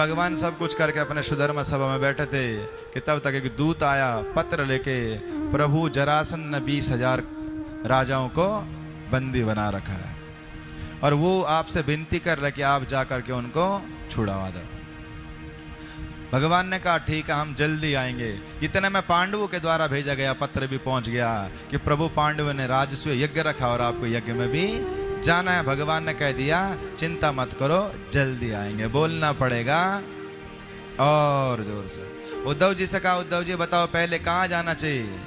भगवान सब कुछ करके अपने सुधर्मा सभा में बैठे थे कि तब तक एक दूत आया पत्र लेके, प्रभु जरासंध ने 20,000 राजाओं को बंदी बना रखा है और वो आपसे विनती कर रहे कि आप जाकर के उनको छुड़ावा दो। भगवान ने कहा ठीक है, हम जल्दी आएंगे। इतने में पांडवों के द्वारा भेजा गया पत्र भी पहुंच गया कि प्रभु पांडव ने राजस्व यज्ञ रखा और आपको यज्ञ में भी जाना है। भगवान ने कह दिया चिंता मत करो, जल्दी आएंगे। बोलना पड़ेगा और जोर से। उद्धव जी से कहा, उद्धव जी बताओ पहले कहाँ जाना चाहिए?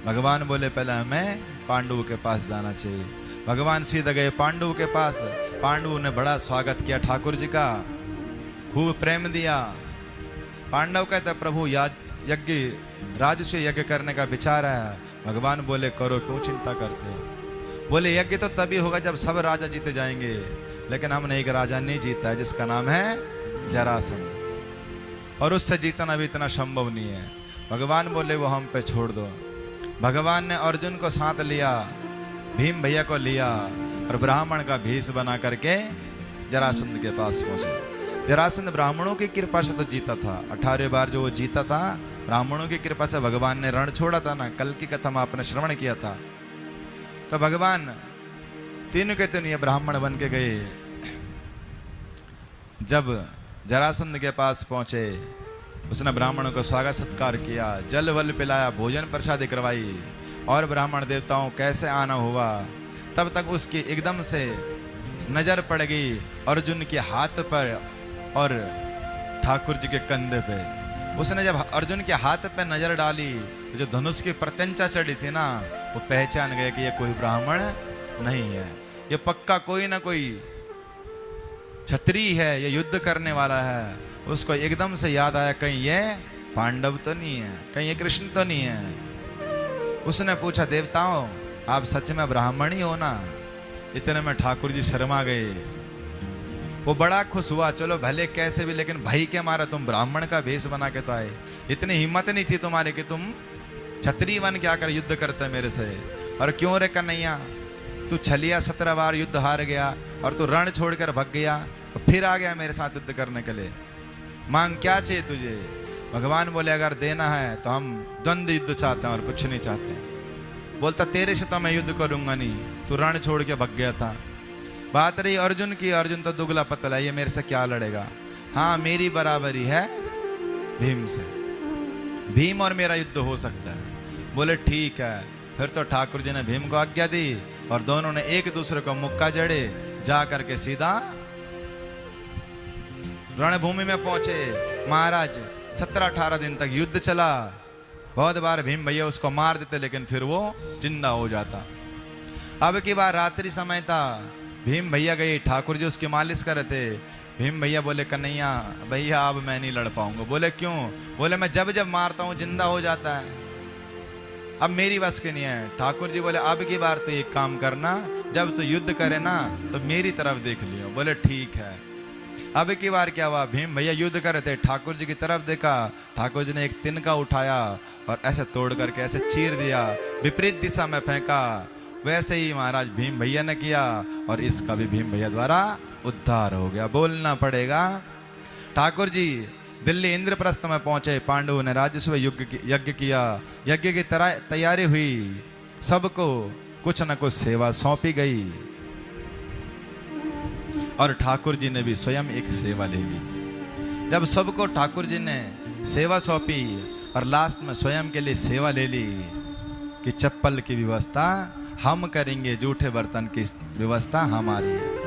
भगवान बोले पहले हमें पांडवों के पास जाना चाहिए। भगवान सीधे गए पांडवों के पास। पांडवों ने बड़ा स्वागत किया ठाकुर जी का, खूब प्रेम दिया। पांडव कहते प्रभु यज्ञ राजस्व यज्ञ करने का विचार है। भगवान बोले करो, क्यों चिंता करते हो? बोले यज्ञ तो तभी होगा जब सब राजा जीते जाएंगे, लेकिन हमने एक राजा नहीं जीता है जिसका नाम है जरासंध, और उससे जीतना भी इतना संभव नहीं है। भगवान बोले वो हम पे छोड़ दो। भगवान ने अर्जुन को साथ लिया, भीम भैया को लिया और ब्राह्मण का भेष बना करके जरासंध के पास पहुंचे। जरासंध ब्राह्मणों की कृपा से तो जीता था। 18 बार जो वो जीता था ब्राह्मणों की कृपा से। भगवान ने रण छोड़ा था ना, कल की कथा में आपने श्रवण किया था। तो भगवान तीनों के तीनों ये ब्राह्मण बन के गए। जब जरासंध के पास पहुंचे उसने ब्राह्मणों को स्वागत सत्कार किया, जल वल पिलाया, भोजन प्रसादी करवाई। और ब्राह्मण देवताओं कैसे आना हुआ, तब तक उसकी एकदम से नजर पड़ गई अर्जुन के हाथ पर और ठाकुर जी के कंधे पे। उसने जब अर्जुन के हाथ पे नजर डाली तो जो धनुष की प्रत्यंचा चढ़ी थी ना, वो पहचान गए कि ये कोई ब्राह्मण नहीं है, ये पक्का कोई ना कोई क्षत्रिय है, ये युद्ध करने वाला है। उसको एकदम से याद आया कहीं ये पांडव तो नहीं है, कहीं ये कृष्ण तो नहीं है। उसने पूछा देवताओं आप सच में ब्राह्मण ही हो ना? इतने में ठाकुर जी शर्मा गए। वो बड़ा खुश हुआ, चलो भले कैसे भी, लेकिन भाई के मारा तुम ब्राह्मण का भेष बना के तो आए। इतनी हिम्मत नहीं थी तुम्हारे कि तुम क्षत्रिय बन के आकर युद्ध करते मेरे से। और क्यों रे कन्हैया, तू छलिया 17 बार युद्ध हार गया और तू रण छोड़कर भग गया और फिर आ गया मेरे साथ युद्ध करने के लिए। मांग क्या चाहिए तुझे? भगवान बोले अगर देना है तो हम द्वंद्व युद्ध चाहते हैं और कुछ नहीं चाहते। बोलता तेरे से तो मैं युद्ध करूंगा नहीं, तू रण छोड़ के भग गया था। बात रही अर्जुन की, अर्जुन तो दुगला पतला, ये मेरे से क्या लड़ेगा? हाँ मेरी बराबरी है भीम से, भीम और मेरा युद्ध हो सकता है। बोले ठीक है। फिर तो ठाकुर जी ने भीम को आज्ञा दी और दोनों ने एक दूसरे को मुक्का जड़े, जा करके सीधा रणभूमि में पहुंचे। महाराज 17-18 दिन तक युद्ध चला। बहुत बार भीम भैया उसको मार देते लेकिन फिर वो जिंदा हो जाता। अब की बार रात्रि समय था, भीम भैया गए, ठाकुर जी उसकी मालिश कर रहे थे। भीम भैया बोले कन्हैया भैया अब मैं नहीं लड़ पाऊंगा। बोले क्यों? बोले मैं जब जब मारता हूं जिंदा हो जाता है, अब मेरी बस के नहीं है। ठाकुर जी बोले अब की बार तो एक काम करना, जब तो युद्ध करे ना तो मेरी तरफ देख लियो। बोले ठीक है। अब की बार क्या हुआ, भीम भैया युद्ध कर रहे थे, ठाकुर जी की तरफ देखा, ठाकुर जी ने एक तिनका उठाया और ऐसे तोड़ करके ऐसे चीर दिया, विपरीत दिशा में फेंका। वैसे ही महाराज भीम भैया ने किया और इसका भी भीम भैया द्वारा उद्धार हो गया। बोलना पड़ेगा। ठाकुर जी दिल्ली इंद्रप्रस्थ में पहुंचे। पांडवों ने राजस्व यज्ञ किया, यज्ञ की तैयारी हुई, सबको कुछ न कुछ सेवा सौंपी गई और ठाकुर जी ने भी स्वयं एक सेवा ले ली। जब सबको ठाकुर जी ने सेवा सौंपी और लास्ट में स्वयं के लिए सेवा ले ली कि चप्पल की व्यवस्था हम करेंगे, जूठे बर्तन की व्यवस्था हमारी है।